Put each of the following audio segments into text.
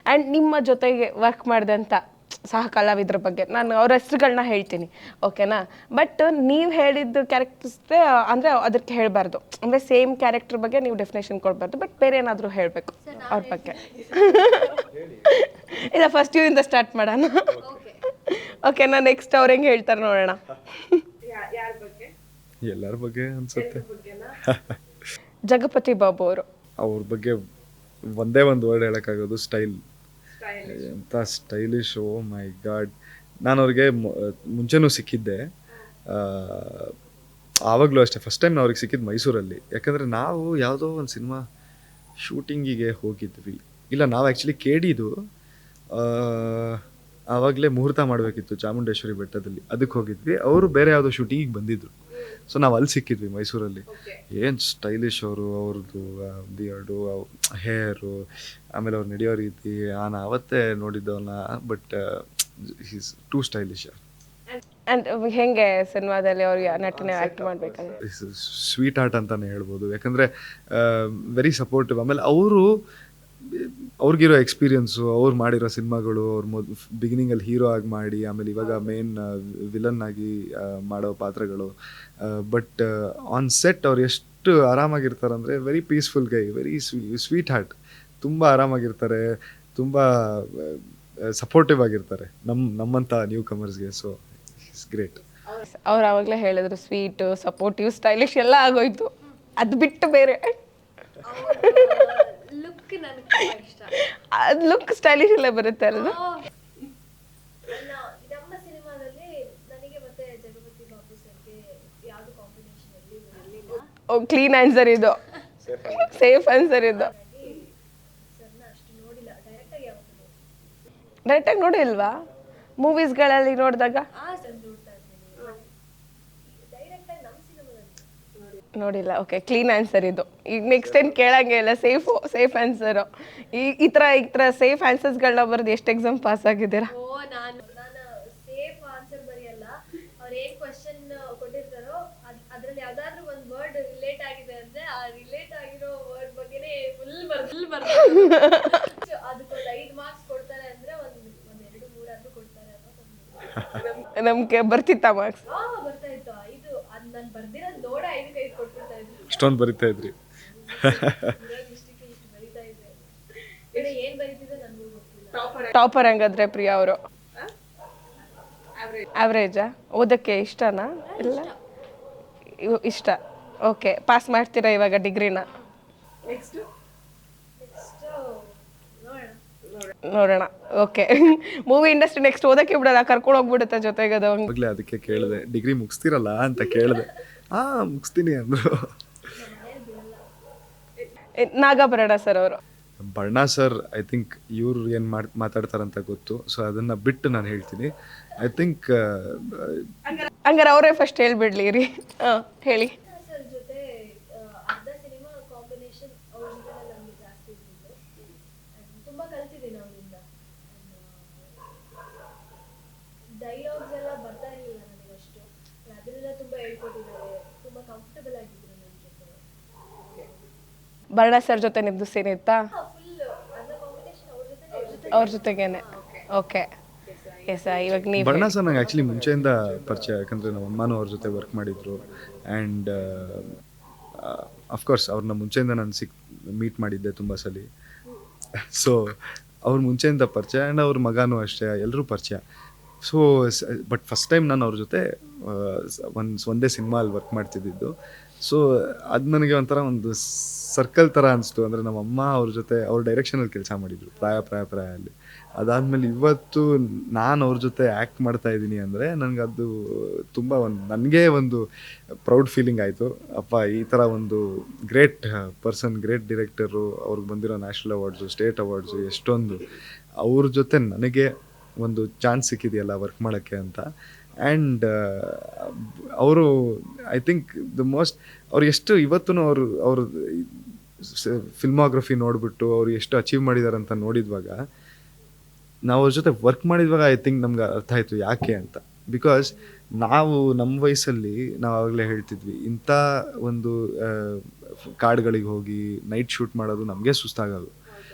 And ನಿಮ್ಮ ಜೊತೆಗೆ work ಮಾಡಿದಂಥ ಸಹ ಕಲಾವಿದ್ರ ಬಗ್ಗೆ ನಾನು ಅವ್ರ ಹೆಸರುಗಳನ್ನ ಹೇಳ್ತೀನಿ, ಓಕೆನಾ? ಬಟ್ ನೀವು ಹೇಳಿದ್ದು ಕ್ಯಾರೆಕ್ಟರ್ಸ್ ಅಂದರೆ ಅದಕ್ಕೆ ಹೇಳಬಾರ್ದು, ಅಂದರೆ ಸೇಮ್ ಕ್ಯಾರೆಕ್ಟರ್ ಬಗ್ಗೆ ನೀವು ಡೆಫಿನೇಷನ್ ಕೊಡಬಾರ್ದು, ಬಟ್ ಬೇರೆ ಏನಾದರೂ ಹೇಳಬೇಕು ಅವ್ರ ಬಗ್ಗೆ. ಇಲ್ಲ, ಫಸ್ಟ್ ಇವರಿಂದ ಸ್ಟಾರ್ಟ್ ಮಾಡೋಣ. ಓಕೆನಾ? ನೆಕ್ಸ್ಟ್ ಅವ್ರು ಹೆಂಗೆ ಹೇಳ್ತಾರೆ ನೋಡೋಣ. ಎಲ್ಲರ ಬಗ್ಗೆ ಅನ್ಸುತ್ತೆ. ಜಗಪತಿ ಬಾಬು ಅವರು, ಅವ್ರ ಬಗ್ಗೆ ಒಂದೇ ಒಂದು ವರ್ಡ್ ಹೇಳೋಕ್ಕಾಗೋದು ಸ್ಟೈಲ್. ಎಂಥ ಸ್ಟೈಲಿಶ್, ಓ ಮೈ ಗಾಡ್. ನಾನು ಅವ್ರಿಗೆ ಮುಂಚೆನೂ ಸಿಕ್ಕಿದ್ದೆ, ಆವಾಗಲೂ ಅಷ್ಟೇ. ಫಸ್ಟ್ ಟೈಮ್ ಅವ್ರಿಗೆ ಸಿಕ್ಕಿದ್ದು ಮೈಸೂರಲ್ಲಿ. ಯಾಕಂದರೆ ನಾವು ಯಾವುದೋ ಒಂದು ಸಿನಿಮಾ ಶೂಟಿಂಗಿಗೆ ಹೋಗಿದ್ವಿ. ಇಲ್ಲ, ನಾವು ಆ್ಯಕ್ಚುಲಿ ಕೇಳಿದ್ದು ಆವಾಗಲೇ ಮುಹೂರ್ತ ಮಾಡಬೇಕಿತ್ತು ಚಾಮುಂಡೇಶ್ವರಿ ಬೆಟ್ಟದಲ್ಲಿ, ಅದಕ್ಕೆ ಹೋಗಿದ್ವಿ. ಅವರು ಬೇರೆ ಯಾವುದೋ ಶೂಟಿಂಗಿಗೆ ಬಂದಿದ್ದರು. ಸೊ ನಾವು ಅಲ್ಲಿ ಸಿಕ್ಕಿದ್ವಿ ಮೈಸೂರಲ್ಲಿ. ಏನು ಸ್ಟೈಲಿಶ್ ಅವರು, ಅವ್ರದ್ದು ಬಿಯರ್ಡು, ಹೇರು, ಆಮೇಲೆ ಅವ್ರು ನಡೆಯೋ ರೀತಿ. ನಾನು ಆವತ್ತೇ ನೋಡಿದ್ದವನ್ನ, but is too stylish. And ಹೆಂಗೆ ಸಿನಿಮಾದಲ್ಲಿ ಅವ್ರಿಗೆ ನಟನೆ ಆ್ಯಕ್ಟ್ ಮಾಡಬೇಕಂದ್ರೆ ಸ್ವೀಟ್ ಆರ್ಟ್ ಅಂತಲೇ ಹೇಳ್ಬೋದು. ಯಾಕಂದರೆ ವೆರಿ ಸಪೋರ್ಟಿವ್. ಆಮೇಲೆ ಅವ್ರಿಗಿರೋ ಎಕ್ಸ್ಪೀರಿಯನ್ಸು, ಅವ್ರು ಮಾಡಿರೋ ಸಿನಿಮಾಗಳು, ಅವ್ರು ಬಿಗಿನಿಂಗಲ್ಲಿ ಹೀರೋ ಆಗಿ ಮಾಡಿ, ಆಮೇಲೆ ಇವಾಗ ಮೇನ್ ವಿಲನ್ ಆಗಿ ಮಾಡೋ ಪಾತ್ರಗಳು. ಬಟ್ ಆನ್ ಸೆಟ್ ಅವ್ರು ಎಷ್ಟು ಆರಾಮಾಗಿರ್ತಾರೆ ಅಂದರೆ, very peaceful guy, very sweet heart. ತುಂಬ ಆರಾಮಾಗಿರ್ತಾರೆ, ತುಂಬ ಸಪೋರ್ಟಿವ್ ಆಗಿರ್ತಾರೆ ನಮ್ಮಂಥ ನ್ಯೂ ಕಮರ್ಸ್ಗೆ. So it's great. ಅವ್ರು ಆವಾಗಲೇ ಹೇಳಿದ್ರು ಸ್ವೀಟು, ಸಪೋರ್ಟಿವ್, ಸ್ಟೈಲಿಶ್ ಎಲ್ಲ ಆಗೋಯ್ತು. ಅದು ಬಿಟ್ಟು ಬೇರೆ ಅದು ಲುಕ್ ಸ್ಟೈಲಿಶ್ ಎಲ್ಲ ಬರುತ್ತೆ ಅಲ್ಲ. ನಮ್ಮ ಸಿನಿಮಾದಲ್ಲಿ ನನಗೆ ಮತ್ತೆ ಜಗಪತಿ ಬಾಬು ಸರ್ಗೆ ಯಾವುದು ಕಾಂಬಿನೇಷನ್ ಅಲ್ಲಿ ಬರಲಿಲ್ಲ. ಕ್ಲೀನ್ ಆನ್ಸರ್ ಇದು, ಸೇಫ್ ಆನ್ಸರ್ ಇದು. ಸರ್ನ ಅಷ್ಟು ನೋಡಿಲ್ಲ, ಡೈರೆಕ್ಟಾಗಿ ಯಾವತ್ತು ಡೈರೆಕ್ಟಾಗಿ ನೋಡಿಲ್ವಾ? ಮೂವೀಸ್ಗಳಲ್ಲಿ ನೋಡಿದಾಗ ಸರ್ ನೋಡ್ತಾ ಇದ್ದೀನಿ, ಡೈರೆಕ್ಟಾಗಿ ನಮ್ಮ ಸಿನಿಮಾದಲ್ಲಿ ನೋಡಿಲ್ಲ. ಓಕೆ, ಕ್ಲೀನ್ ಆನ್ಸರ್ ಇದು. ಈಗ ನೆಕ್ಸ್ಟ್ ಟೈಮ್ ಕೇಳಂಗೆ ಇಲ್ಲ, ಸೇಫ್ ಆನ್ಸರು. ಈ ಥರ ಸೇಫ್ ಆನ್ಸರ್ಸ್ಗಳನ್ನ ಬರೆದು ಎಷ್ಟು ಎಕ್ಸಾಮ್ ಪಾಸ್ ಆಗಿದ್ದೀರಾ? ನಾನು ಸೇಫ್ ಆನ್ಸರ್ ಬರೆಯಲ್ಲ. ಅವ್ರು ಏನ್ ಕ್ವಶನ್ ಕೊಟ್ಟಿರ್ತಾರೋ ಅದ್ರಲ್ಲಿ ಯಾವ್ದಾದ್ರು ಒಂದು ವರ್ಡ್ ರಿಲೇಟ್ ಆಗಿದೆ ಅಂದ್ರೆ ಆ ರಿಲೇಟ್ ಆಗಿರೋ ವರ್ಡ್ ಬಗ್ಗೆನೇ ಫುಲ್ ಬರ್ದು ಅದಕ್ಕೊಂದು 5 ಮಾರ್ಕ್ಸ್ ಕೊಡ್ತಾರೆ ಅಂದ್ರೆ ಒಂದ್ 2-3 ಆದ್ರೂ ಕೊಡ್ತಾರೆ ಅಂತ ನಮ್ಗೆ ಬರ್ತಿತ್ತ ಮಾರ್ಕ್ಸ್? ಬರ್ತಾ ಇತ್ತು. ಇದು ಅದ್ ನಾನು ಬರ್ದಿರೋದು ನೋಡ 5 ಕೊಟ್ಬಿಡ್ತಾ ಇದ್ರು. ಅಷ್ಟೊಂದು ಬರಿತಾ ಇದ್ರಿ? ಇಷ್ಟು ಬರಿತಾ ಇದ್ರೆ ಏನ್ ಬರೀತಿದ್ರೆ ನನಗೂ ಗೊತ್ತಿಲ್ಲ. ಟಾಪರ್ ಹಂಗಾದ್ರೆ ಪ್ರಿಯಾ ಅವರು? ಆವ್ರೇಜಾ? ಓದಕ್ಕೆ ಇಷ್ಟನಾ? ಇಲ್ಲ ಇಷ್ಟ. ಓಕೆ, ಪಾಸ್ ಮಾಡ್ತೀರಾ ಇವಾಗ ಡಿಗ್ರಿನ? ನೋಡೋಣ. ಓಕೆ, ಮೂವಿ ಇಂಡಸ್ಟ್ರಿ ನೆಕ್ಸ್ಟ್ ಓದಕ್ಕೆ ಬಿಡಲ್ಲ, ಕರ್ಕೊಂಡು ಹೋಗ್ಬಿಡುತ್ತೆ ಜೊತೆಗೆ. ಅದು ಅದಕ್ಕೆ ಕೇಳಿದೆ, ಡಿಗ್ರಿ ಮುಗಿಸ್ತಿರಲ್ಲ ಅಂತ ಕೇಳಿದೆ. ಮುಗಿಸ್ತೀನಿ ಅಂದರು. ನಾಗಾಭರಣ ಸರ್ ಅವರು? ಬರ್ಣಾ ಸರ್, ಐ ಥಿಂಕ್ ಇವ್ರು ಏನು ಮಾತಾಡ್ತಾರಂತ ಗೊತ್ತು. ಸೊ ಅದನ್ನು ಬಿಟ್ಟು ನಾನು ಹೇಳ್ತೀನಿ. ಐ ಥಿಂಕ್ ಹಂಗಾರೆ ಅವರೇ ಫಸ್ಟ್ ಹೇಳ್ಬಿಡ್ಲಿ ರೀ. ಹೇಳಿ. ಸರ್ ಜೊತೆ ಅರ್ಧ ಸಿನಿಮಾ ಕಾಂಬಿನೇಷನ್ ಅವ್ರ ಜೊತೆ ನನಗೆ ಜಾಸ್ತಿ ಇದ್ದಿದ್ದು. ತುಂಬ ಕಲ್ತಿದ್ದೀನಿ ಅವರಿಂದ. ಡೈಲಾಗ್ಸ್ ಎಲ್ಲ ಬರ್ತಾ ಇರಲಿಲ್ಲ ನನಗಷ್ಟು, ಅದನ್ನೆಲ್ಲ ತುಂಬ ಹೇಳ್ಕೊಟ್ಟಿದ್ದಾರೆ. ತುಂಬ ಕಂಫರ್ಟಬಲ್ ಆಗಿದ್ರು ನನ್ನ ಜೊತೆ. ಬರ್ಣ ಸರ್ ಜೊತೆ ನಿಮ್ದು ಸೀನ್ ಇತ್ತಾ? ಫುಲ್ ಅರ್ಧ ಕಾಂಬಿನೇಷನ್ ಅವ್ರ ಜೊತೆಗೇನೆ. Okay, yes. ಇವಾಗ ನೀವು ಬರ್ಣಾ ಸರ್ ನಂಗೆ ಆ್ಯಕ್ಚುಲಿ ಮುಂಚೆಯಿಂದ ಪರಿಚಯ. ಯಾಕಂದರೆ ನಮ್ಮ ಅಮ್ಮನೂ ಅವ್ರ ಜೊತೆ ವರ್ಕ್ ಮಾಡಿದರು. ಆ್ಯಂಡ್ ಅಫ್ಕೋರ್ಸ್ ಅವ್ರನ್ನ ಮುಂಚೆಯಿಂದ ನಾನು ಮೀಟ್ ಮಾಡಿದ್ದೆ ತುಂಬ ಸಲ. ಸೊ ಅವ್ರ ಮುಂಚೆಯಿಂದ ಪರಿಚಯ. ಆ್ಯಂಡ್ ಅವ್ರ ಮಗನೂ ಅಷ್ಟೇ, ಎಲ್ಲರೂ ಪರಿಚಯ. ಸೊ ಬಟ್ ಫಸ್ಟ್ ಟೈಮ್ ನಾನು ಅವ್ರ ಜೊತೆ ಒಂದೇ ಸಿನಿಮಾಲ್ಲಿ ವರ್ಕ್ ಮಾಡ್ತಿದ್ದಿದ್ದು. ಸೊ ಅದು ನನಗೆ ಒಂಥರ ಒಂದು ಸರ್ಕಲ್ ಥರ ಅನಿಸ್ತು. ಅಂದರೆ ನಮ್ಮ ಅಮ್ಮ ಅವ್ರ ಜೊತೆ ಅವ್ರ ಡೈರೆಕ್ಷನಲ್ಲಿ ಕೆಲಸ ಮಾಡಿದರು ಪ್ರಾಯ ಅಲ್ಲಿ. ಅದಾದಮೇಲೆ ಇವತ್ತು ನಾನು ಅವ್ರ ಜೊತೆ ಆ್ಯಕ್ಟ್ ಮಾಡ್ತಾ ಇದ್ದೀನಿ ಅಂದರೆ ನನಗದು ತುಂಬ ನನಗೆ ಒಂದು ಪ್ರೌಡ್ ಫೀಲಿಂಗ್ ಆಯಿತು. ಅಪ್ಪ, ಈ ಥರ ಒಂದು ಗ್ರೇಟ್ ಪರ್ಸನ್, ಗ್ರೇಟ್ ಡೈರೆಕ್ಟರು, ಅವ್ರಿಗೆ ಬಂದಿರೋ ನ್ಯಾಷನಲ್ ಅವಾರ್ಡ್ಸು, ಸ್ಟೇಟ್ ಅವಾರ್ಡ್ಸು, ಎಷ್ಟೊಂದು ಅವ್ರ ಜೊತೆ ನನಗೆ ಒಂದು ಚಾನ್ಸ್ ಸಿಕ್ಕಿದೆಯಲ್ಲ ವರ್ಕ್ ಮಾಡೋಕ್ಕೆ ಅಂತ. ಆ್ಯಂಡ್ ಅವರು ಐ ಥಿಂಕ್ ಅವ್ರು ಎಷ್ಟು ಇವತ್ತೂ ಅವರು ಫಿಲ್ಮೋಗ್ರಫಿ ನೋಡಿಬಿಟ್ಟು ಅವ್ರು ಎಷ್ಟು ಅಚೀವ್ ಮಾಡಿದ್ದಾರೆ ಅಂತ ನೋಡಿದ್ವಾಗ, ನಾವು ಅವ್ರ ಜೊತೆ ವರ್ಕ್ ಮಾಡಿದ್ವಾಗ ಐ ಥಿಂಕ್ ನಮ್ಗೆ ಅರ್ಥ ಆಯಿತು ಯಾಕೆ ಅಂತ. ಬಿಕಾಸ್ ನಾವು ನಮ್ಮ ವಯಸ್ಸಲ್ಲಿ ನಾವು ಆವಾಗಲೇ ಹೇಳ್ತಿದ್ವಿ, ಇಂಥ ಒಂದು ಕಾಡುಗಳಿಗೆ ಹೋಗಿ ನೈಟ್ ಶೂಟ್ ಮಾಡೋದು ನಮಗೆ ಸುಸ್ತಾಗೋದು.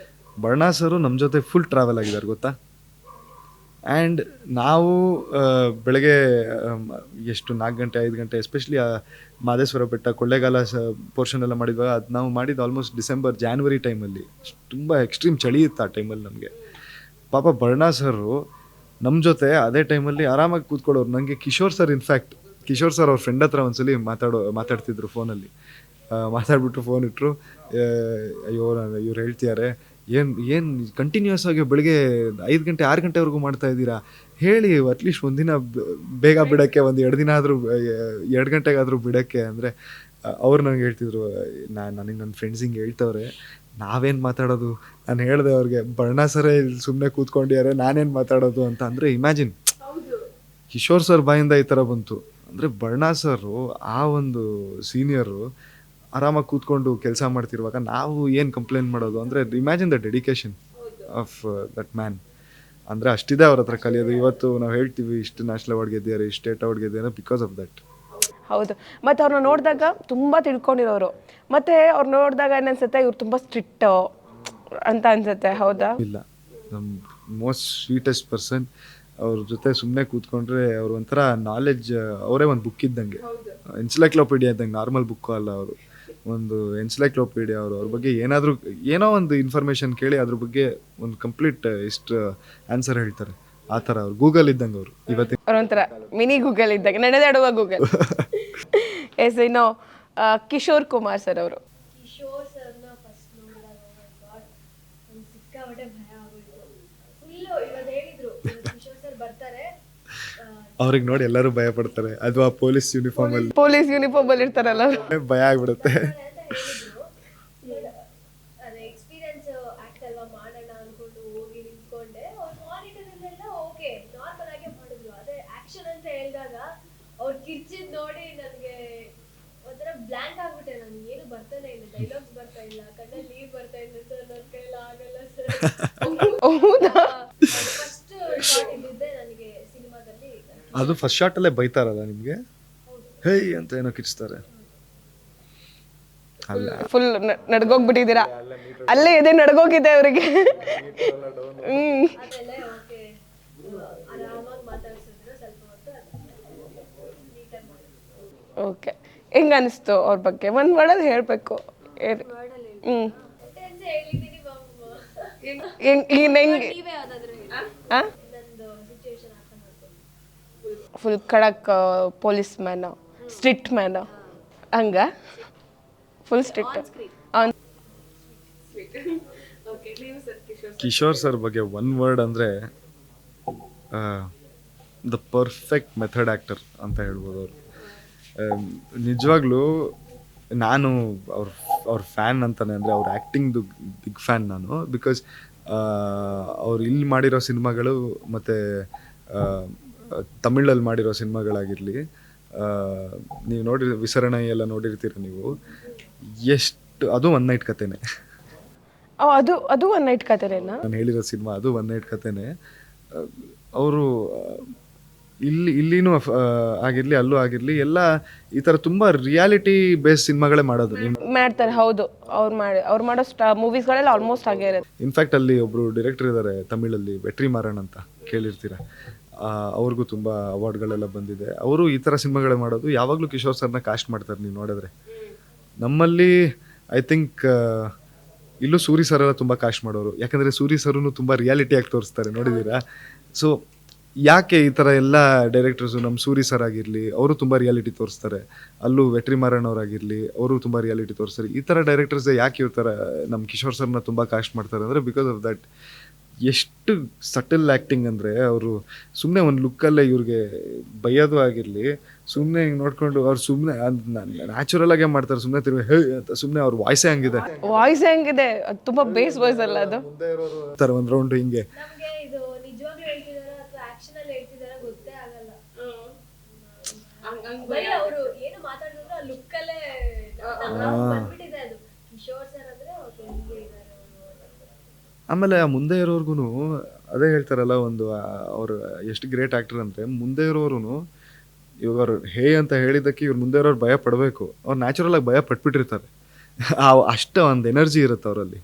ಬರ್ಣಾ ಸರು ನಮ್ಮ ಜೊತೆ ಫುಲ್ ಟ್ರಾವೆಲ್ ಆಗಿದ್ದಾರೆ ಗೊತ್ತಾ. ಆ್ಯಂಡ್ ನಾವು ಬೆಳಗ್ಗೆ ಎಷ್ಟು 4 ಗಂಟೆ 5 ಗಂಟೆ ಎಸ್ಪೆಷಲಿ ಮಾದೇಶ್ವರ ಬೆಟ್ಟ ಕೊಳ್ಳೇಗಾಲ ಪೋರ್ಷನ್ ಎಲ್ಲ ಮಾಡಿದ್ವಾಗ ಅದು ನಾವು ಮಾಡಿದ್ದು ಆಲ್ಮೋಸ್ಟ್ ಡಿಸೆಂಬರ್ ಜಾನ್ವರಿ ಟೈಮಲ್ಲಿ. ತುಂಬ ಎಕ್ಸ್ಟ್ರೀಮ್ ಚಳಿ ಇತ್ತು ಆ ಟೈಮಲ್ಲಿ ನಮಗೆ. ಪಾಪ ಬರ್ಣಾ ಸರು ನಮ್ಮ ಜೊತೆ ಅದೇ ಟೈಮಲ್ಲಿ ಆರಾಮಾಗಿ ಕೂತ್ಕೊಳ್ಳೋರು. ನನಗೆ ಕಿಶೋರ್ ಸರ್ ಕಿಶೋರ್ ಸರ್ ಅವ್ರ ಫ್ರೆಂಡ್ ಹತ್ರ ಒಂದ್ಸಲಿ ಮಾತಾಡ್ತಿದ್ರು ಫೋನಲ್ಲಿ. ಮಾತಾಡ್ಬಿಟ್ಟು ಫೋನ್ ಇಟ್ಟರು, ಅಯ್ಯೋ ಇವ್ರು ಹೇಳ್ತಿದ್ದಾರೆ ಏನು ಕಂಟಿನ್ಯೂಸ್ ಆಗಿ ಬೆಳಗ್ಗೆ 5 ಗಂಟೆ 6 ಗಂಟೆವರೆಗೂ ಮಾಡ್ತಾ ಇದ್ದೀರಾ, ಹೇಳಿ ಅಟ್ಲೀಸ್ಟ್ ಒಂದಿನ ಬೇಗ ಬಿಡೋಕ್ಕೆ, ಒಂದು 2 ದಿನ ಆದರೂ 2 ಗಂಟೆಗಾದರೂ ಬಿಡೋಕ್ಕೆ ಅಂದರೆ. ಅವ್ರು ನನಗೆ ಹೇಳ್ತಿದ್ರು, ನನಗೆ ನನ್ನ ಫ್ರೆಂಡ್ಸ್ ಹಿಂಗೆ ಹೇಳ್ತವ್ರೆ, ನಾವೇನು ಮಾತಾಡೋದು. ನಾನು ಹೇಳಿದೆ ಅವ್ರಿಗೆ, ಬರ್ಣಾ ಸರೇ ಇಲ್ಲಿ ಸುಮ್ಮನೆ ಕೂತ್ಕೊಂಡಿದ್ದಾರೆ, ನಾನೇನು ಮಾತಾಡೋದು ಅಂತ. ಅಂದರೆ ಇಮ್ಯಾಜಿನ್, ಕಿಶೋರ್ ಸರ್ ಬಾಯಿಂದ ಈ ಥರ ಬಂತು ಅಂದರೆ ಬರ್ಣಾ ಸರು ಆ ಒಂದು ಸೀನಿಯರು ಆರಾಮಾಗಿ ಕೂತ್ಕೊಂಡು ಕೆಲಸ ಮಾಡ್ತಿರುವಾಗ ನಾವು ಏನು ಕಂಪ್ಲೇಂಟ್ ಮಾಡೋದು ಅಂದರೆ, imagine the dedication of that man. ಅಂದರೆ ಅಷ್ಟಿದೆ ಅವ್ರ ಹತ್ರ ಕಲಿಯೋದು. ಇವತ್ತು ನಾವು ಹೇಳ್ತೀವಿ ಇಷ್ಟು ನ್ಯಾಷನಲ್ ಅವಾರ್ಡ್ ಗೆದ್ದಿದ್ದಾರೆ, ಇಷ್ಟು ಸ್ಟೇಟ್ ಅವಾರ್ಡ್ ಗೆದ್ದಿದ್ದಾರೆ ಬಿಕಾಸ್ ಆಫ್ ದಟ್. ಹೌದು. ಮತ್ತು ಅವ್ರನ್ನ ನೋಡಿದಾಗ ತುಂಬ ತಿಳ್ಕೊಂಡಿರೋರು, ಮತ್ತು ಅವ್ರು ನೋಡಿದಾಗ ಏನನ್ಸುತ್ತೆ, ಇವ್ರು ತುಂಬ ಸ್ಟ್ರಿಕ್ಟು ಅಂತ ಅನ್ಸುತ್ತೆ. ಹೌದಾ? ಇಲ್ಲ, ನಮ್ಮ ಮೋಸ್ಟ್ ಸ್ವೀಟೆಸ್ಟ್ ಪರ್ಸನ್. ಅವ್ರ ಜೊತೆ ಸುಮ್ಮನೆ ಕೂತ್ಕೊಂಡ್ರೆ ಅವ್ರು ಒಂಥರ ನಾಲೆಡ್ಜ್, ಅವರೇ ಒಂದು ಬುಕ್ ಇದ್ದಂಗೆ, ಎನ್ಸೈಕ್ಲೋಪೀಡಿಯಾ ಇದ್ದಂಗೆ. ನಾರ್ಮಲ್ ಬುಕ್ಕು ಅಲ್ಲ, ಅವರು ಒಂದು ಎನ್ಸೈಕ್ಲೋಪೀಡಿಯಾ. ಅವ್ರ ಬಗ್ಗೆ ಏನೋ ಒಂದು ಇನ್ಫಾರ್ಮೇಷನ್ ಕೇಳಿ ಅದ್ರ ಬಗ್ಗೆ ಒಂದು ಕಂಪ್ಲೀಟ್ ಇಷ್ಟು ಆನ್ಸರ್ ಹೇಳ್ತಾರೆ. ಆ ಥರ ಅವ್ರು ಗೂಗಲ್ ಇದ್ದಂಗೆ. ಅವರು ಇವತ್ತಿನ ಅವ್ರೊಂಥರ ಮಿನಿ ಗೂಗಲ್ ಇದ್ದಂಗೆ, ನಡೆದಾಡುವ ಗೂಗಲ್. ಎಸ್, ಇನ್ನು ಕಿಶೋರ್ ಕುಮಾರ್ ಸರ್ ಅವರು. ಕಿಶೋರ್ ಸರ್ನ ಫಸ್ಟ್ ನೋಡಿದಾಗ ಸಿಕ್ಕಾಪಟ್ಟೆ ಭಯ ಆಗೋಯ್ತು ಫುಲ್ಲು. ಇವಾಗ ಹೇಳಿದ್ರು ಕಿಶೋರ್ ಸರ್ ಬರ್ತಾರೆ, ಅವ್ರಿಗೆ ನೋಡಿ ಎಲ್ಲರೂ ಭಯ ಪಡ್ತಾರೆ. ಅದು ಆ ಪೊಲೀಸ್ ಯೂನಿಫಾರ್ಮ್ ಅಲ್ಲಿ ಇರ್ತಾರಲ್ಲ, ಭಯ ಆಗ್ಬಿಡುತ್ತೆ. ಅದೇ ಎಕ್ಸ್ಪೀರಿಯನ್ಸ್ ಆಕ್ಟ್ ಅಲ್ವಾ, ಮಾಡೋಣ ಅನ್ಕೊಂಡು ಹೋಗಿ ನಿಂತ್ಕೊಂಡೆ. ಅವ್ರ ಮಾನಿಟರ್ಲೆಲ್ಲ ಓಕೆ ನಾರ್ಮಲ್ ಆಗೇ ಮಾಡಿದ್ರು. ಅದೇ ಆಕ್ಷನ್ ಅಂತ ಹೇಳಿದಾಗ ಅವ್ರು ಕಿರ್ಚಿದ್ ನೋಡಿ ನನಗೆ ಒಂಥರ ಬ್ಲ್ಯಾಂಕ್ ಆಗ್ಬಿಟ್ಟೆ. ನನ್ಗೆ ಏನು ಬರ್ತಾನೆ ಇಲ್ಲ, ಡೈಲಾಗ್ಸ್ ಬರ್ತಾ ಇಲ್ಲ, ಕಣ್ಣಲ್ಲಿ ನೀರು ಬರ್ತಾ ಇಲ್ಲ. ಸರ್ ನನ್ನ ಕೈಯಲ್ಲಿ ಆಗಲ್ಲ ಸರ್. ಫಸ್ಟ್ ಶಾಟ್ ಇದ್ದಿದ್ದೆ ನನಗೆ ಸಿನಿಮಾದಲ್ಲಿ. ಅದು ಫಸ್ಟ್ ಶಾಟಲ್ಲೇ ಬೈತಾರಲ್ಲ ನಿಮಗೆ, ಹೇ ಅಂತ ಏನೋ ಕಿರ್ಚ್ತಾರೆ. ಅಲ್ಲ, ಫುಲ್ ನಡ್ಗೋಗ್ಬಿಟ್ಟಿದ್ದೀರಾ, ಅಲ್ಲೇ ಇದೆ, ನಡ್ಗೋಗಿದೆ ಅವರಿಗೆ. ಅದೆಲ್ಲ ಓಕೆ, ಆರಾಮಾಗಿ ಮಾತಾಡ್ಸಿದ್ರು ಸ್ವಲ್ಪ ಹೊತ್ತು, ನೀಟಾಗಿ ಮಾಡಿದ್ರು. ಓಕೆ, ಹೆಂಗ ಅನಿಸ್ತು ಅವ್ರ ಬಗ್ಗೆ? ಒಂದು ವರ್ಡಲ್ಲಿ ಹೇಳಬೇಕು. ಹೇಳಿದ್ದೀನಿ ನೀವೇ ಯಾವ್ದಾದ್ರು ಹೇಳಿ. ನಂದು ಸಿಚುವೇಶನ್ ಅರ್ಥ ಮಾಡ್ಕೊಂಡು. ಫುಲ್ ಖಡಕ್ ಪೊಲೀಸ್ ಮ್ಯಾನ್, ಸ್ಟ್ರಿಕ್ಟ್ ಮ್ಯಾನ್, ಹಂಗ ಫುಲ್ ಸ್ಟ್ರಿಕ್ಟ್. ಕಿಶೋರ್ ಸರ್ ಬಗ್ಗೆ ಒನ್ ವರ್ಡ್ ಅಂದರೆ ದ ಪರ್ಫೆಕ್ಟ್ ಮೆಥಡ್ ಆ್ಯಕ್ಟರ್ ಅಂತ ಹೇಳ್ಬೋದು. ಅವರು ನಿಜವಾಗ್ಲೂ ನಾನು ಅವ್ರ ಫ್ಯಾನ್ ಅಂತಾನೆ, ಅಂದರೆ ಅವ್ರ ಆ್ಯಕ್ಟಿಂಗ್ದು ಬಿಗ್ ಫ್ಯಾನ್ ನಾನು. ಬಿಕಾಸ್ ಅವ್ರು ಇಲ್ಲಿ ಮಾಡಿರೋ ಸಿನಿಮಾಗಳು ಮತ್ತು ತಮಿಳಲ್ಲಿ ಮಾಡಿರೋ ಸಿನಿಮಾಗಳಾಗಿರಲಿ, ನೀವು ವಿಸರಣೆ ಎಲ್ಲ ನೋಡಿರ್ತೀರ ನೀವು. ಎಷ್ಟು, ಅದು ಒನ್ ನೈಟ್ ಕತೆನೇ. ಅದು ಒನ್ ನೈಟ್ ಕತೆನೇನಾ? ನಾನು ಹೇಳಿರೋ ಸಿನಿಮಾ ಅದು ಒನ್ ನೈಟ್ ಕತೆನೇ. ಅವರು ಇಲ್ಲಿನೂ ಆಗಿರಲಿ, ಅಲ್ಲೂ ಆಗಿರಲಿ, ಎಲ್ಲ ಈ ಥರ ತುಂಬ ರಿಯಾಲಿಟಿ ಬೇಸ್ ಸಿನಿಮಾಗಳೇ ಮಾಡೋದು ಮಾಡ್ತಾರೆ. ಹೌದು, ಅವ್ರು ಮಾಡೋ ಮೂವೀಸ್ಗಳೆಲ್ಲ ಆಲ್ಮೋಸ್ಟ್ ಆಗೇ ಇರುತ್ತೆ. ಇನ್ಫ್ಯಾಕ್ಟ್ ಅಲ್ಲಿ ಒಬ್ಬರು ಡೈರೆಕ್ಟರ್ ಇದ್ದಾರೆ ತಮಿಳಲ್ಲಿ, ವೆಟ್ರಿ ಮಾರನ್ ಅಂತ, ಕೇಳಿರ್ತೀರ. ಅವ್ರಿಗೂ ತುಂಬ ಅವಾರ್ಡ್ಗಳೆಲ್ಲ ಬಂದಿದೆ. ಅವರು ಈ ಥರ ಸಿನಿಮಾಗಳೇ ಮಾಡೋದು. ಯಾವಾಗಲೂ ಕಿಶೋರ್ ಸರ್ನ ಕಾಸ್ಟ್ ಮಾಡ್ತಾರೆ ನೀವು ನೋಡಿದ್ರೆ. ನಮ್ಮಲ್ಲಿ ಐ ಥಿಂಕ್ ಇಲ್ಲೂ ಸೂರಿ ಸರ್ ಎಲ್ಲ ತುಂಬ ಕಾಸ್ಟ್ ಮಾಡೋರು. ಯಾಕಂದರೆ ಸೂರಿ ಸರೂ ತುಂಬ ರಿಯಾಲಿಟಿಯಾಗಿ ತೋರಿಸ್ತಾರೆ, ನೋಡಿದ್ದೀರಾ? ಸೊ ಯಾಕೆ ಈ ಥರ ಎಲ್ಲ ಡೈರೆಕ್ಟರ್ಸು, ನಮ್ಮ ಸೂರಿ ಸರ್ ಆಗಿರಲಿ ಅವರು ತುಂಬ ರಿಯಾಲಿಟಿ ತೋರಿಸ್ತಾರೆ, ಅಲ್ಲೂ ವೆಟ್ರಿ ಮಾರನ್ ಅವರಾಗಿರಲಿ ಅವರು ತುಂಬ ರಿಯಾಲಿಟಿ ತೋರಿಸ್ತಾರೆ. ಈ ಥರ ಡೈರೆಕ್ಟರ್ಸ್ ಯಾಕೆ ಈ ಥರ ನಮ್ಮ ಕಿಶೋರ್ ಸರ್ನ ತುಂಬ ಕಾಸ್ಟ್ ಮಾಡ್ತಾರೆ ಅಂದರೆ ಬಿಕಾಸ್ ಆಫ್ ದಟ್. ಎಷ್ಟು ಸಟಲ್ ಆ್ಯಕ್ಟಿಂಗ್ ಅಂದರೆ, ಅವರು ಸುಮ್ಮನೆ ಒಂದು ಲುಕ್ಕಲ್ಲೇ ಇವ್ರಿಗೆ ಬೈಯೋದು ಆಗಿರಲಿ, ಸುಮ್ಮನೆ ಹಿಂಗೆ ನೋಡ್ಕೊಂಡು ಅವ್ರು ಸುಮ್ಮನೆ ನ್ಯಾಚುರಲ್ ಆಗೇ ಮಾಡ್ತಾರೆ. ಸುಮ್ಮನೆ ತಿರುಗಿ ಹೇ ಅಂತ ಸುಮ್ಮನೆ ಅವ್ರ ವಾಯ್ಸೇ ಹಂಗಿದೆ, ಅದು ತುಂಬ ಬೇಸ್ ವಾಯ್ಸ್ ಅಲ್ಲ, ಅದು ಥರ ಒಂದು ರೌಂಡ್ ಹಿಂಗೆ. ನಮಗೆ ಇದು ನಿಜವಾಗ್ಲೂ ಹೇಳ್ತಿದಾರ ಅಥವಾ ಆಕ್ಷನ್ ಅಲ್ಲಿ ಹೇಳ್ತಿದಾರ ಗೊತ್ತೇ ಆಗಲ್ಲ. ಬರೀ ಅವರು ಏನು ಮಾತಾಡಿದ್ರು ಆ ಲುಕ್ ಅಲ್ಲೇ ಬಂದ್ಬಿಟ್ಟಿದೆ ಅದು. ಕಿಶೋರ್ ಸರ್ ಅಂದ್ರೆ ಹಿಂಗೆ ಇದ್ದಾರೆ. ಆಮೇಲೆ ಆ ಮುಂದೆ ಇರೋರ್ಗು ಅದೇ ಹೇಳ್ತಾರಲ್ಲ, ಒಂದು ಅವ್ರು ಎಷ್ಟು ಗ್ರೇಟ್ ಆ್ಯಕ್ಟರ್ ಅಂದರೆ, ಮುಂದೆ ಇರೋರು ಇವಾಗ ಹೇ ಅಂತ ಹೇಳಿದ್ದಕ್ಕೆ ಇವ್ರು ಮುಂದೆ ಇರೋರು ಭಯ ಪಡಬೇಕು. ಅವ್ರು ನ್ಯಾಚುರಲ್ ಆಗಿ ಭಯ ಪಟ್ಬಿಟ್ಟಿರ್ತಾರೆ. ಅಷ್ಟು ಒಂದು ಎನರ್ಜಿ ಇರುತ್ತೆ ಅವರಲ್ಲಿ.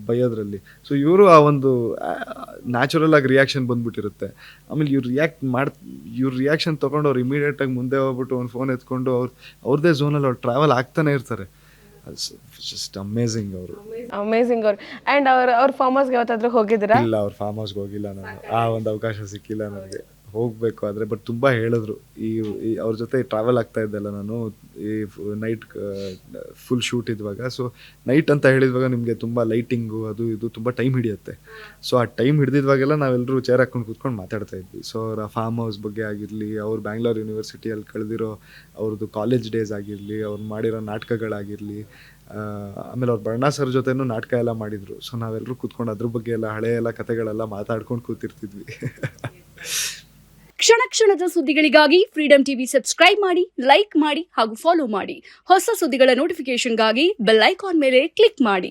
ಬೈಯೋದ್ರಲ್ಲಿ. ಸೊ ಇವರು ಆ ಒಂದು ನ್ಯಾಚುರಲ್ ಆಗಿ ರಿಯಾಕ್ಷನ್ ಬಂದ್ಬಿಟ್ಟಿರುತ್ತೆ. ಆಮೇಲೆ ಇವ್ರ ರಿಯಾಕ್ಷನ್ ತೊಗೊಂಡು ಅವ್ರು ಇಮಿಡಿಯೇಟಾಗಿ ಮುಂದೆ ಹೋಗ್ಬಿಟ್ಟು ಒಂದು ಫೋನ್ ಎತ್ಕೊಂಡು ಅವ್ರದ್ದೇ ಝೋನಲ್ಲಿ ಅವ್ರು ಟ್ರಾವೆಲ್ ಆಗ್ತಾನೆ ಇರ್ತಾರೆ. ಜಸ್ಟ್ ಅಮೇಝಿಂಗ್ ಅವರು. ಅಮೇಝಿಂಗ್ ಅವ್ರು. ಆ್ಯಂಡ್ ಅವ್ರ ಫಾರ್ಮ್ ಹೌಸ್ಗೆ ಯಾವತ್ತಾದ್ರೂ ಹೋಗಿದ್ದೀರಾ? ಇಲ್ಲ, ಅವ್ರ ಫಾರ್ಮ್ ಹೌಸ್ಗೆ ಹೋಗಿಲ್ಲ ನಾನು. ಆ ಒಂದು ಅವಕಾಶ ಸಿಕ್ಕಿಲ್ಲ ನನಗೆ, ಹೋಗಬೇಕು. ಆದರೆ ಬಟ್ ತುಂಬ ಹೇಳಿದ್ರು, ಈ ಅವ್ರ ಜೊತೆ ಟ್ರಾವೆಲ್ ಆಗ್ತಾ ಇದ್ದಲ್ಲ ನಾನು, ಈ ನೈಟ್ ಫುಲ್ ಶೂಟ್ ಇದ್ದಾಗ. ಸೊ ನೈಟ್ ಅಂತ ಹೇಳಿದ್ವಾಗ ನಿಮಗೆ ತುಂಬ ಲೈಟಿಂಗು ಅದು ಇದು ತುಂಬ ಟೈಮ್ ಹಿಡಿಯುತ್ತೆ. ಸೊ ಆ ಟೈಮ್ ಹಿಡಿದಿದ್ವಾಗೆಲ್ಲ ನಾವೆಲ್ಲರೂ ಚೇರ್ ಹಾಕೊಂಡು ಕೂತ್ಕೊಂಡು ಮಾತಾಡ್ತಾ ಇದ್ವಿ. ಸೊ ಅವರ ಫಾರ್ಮ್ ಹೌಸ್ ಬಗ್ಗೆ ಆಗಿರಲಿ, ಅವ್ರು ಬ್ಯಾಂಗ್ಳೂರ್ ಯೂನಿವರ್ಸಿಟಿಯಲ್ಲಿ ಕಳೆದಿರೋ ಅವ್ರದ್ದು ಕಾಲೇಜ್ ಡೇಸ್ ಆಗಿರಲಿ, ಅವ್ರು ಮಾಡಿರೋ ನಾಟಕಗಳಾಗಿರಲಿ, ಆಮೇಲೆ ಅವ್ರು ಬಣ್ಣ ಸರ್ ಜೊತೆನೂ ನಾಟಕ ಎಲ್ಲ ಮಾಡಿದರು. ಸೊ ನಾವೆಲ್ಲರೂ ಕೂತ್ಕೊಂಡು ಅದ್ರ ಬಗ್ಗೆ ಎಲ್ಲ ಹಳೆ ಎಲ್ಲ ಕತೆಗಳೆಲ್ಲ ಮಾತಾಡ್ಕೊಂಡು ಕೂತಿರ್ತಿದ್ವಿ. ಕ್ಷಣ ಕ್ಷಣದ ಸುದ್ದಿಗಳಿಗಾಗಿ ಫ್ರೀಡಂ ಟಿವಿ ಸಬ್ಸ್ಕ್ರೈಬ್ ಮಾಡಿ, ಲೈಕ್ ಮಾಡಿ ಹಾಗೂ ಫಾಲೋ ಮಾಡಿ. ಹೊಸ ಸುದ್ದಿಗಳ ನೋಟಿಫಿಕೇಶನ್ಗಾಗಿ ಬೆಲ್ ಐಕಾನ್ ಮೇಲೆ ಕ್ಲಿಕ್ ಮಾಡಿ.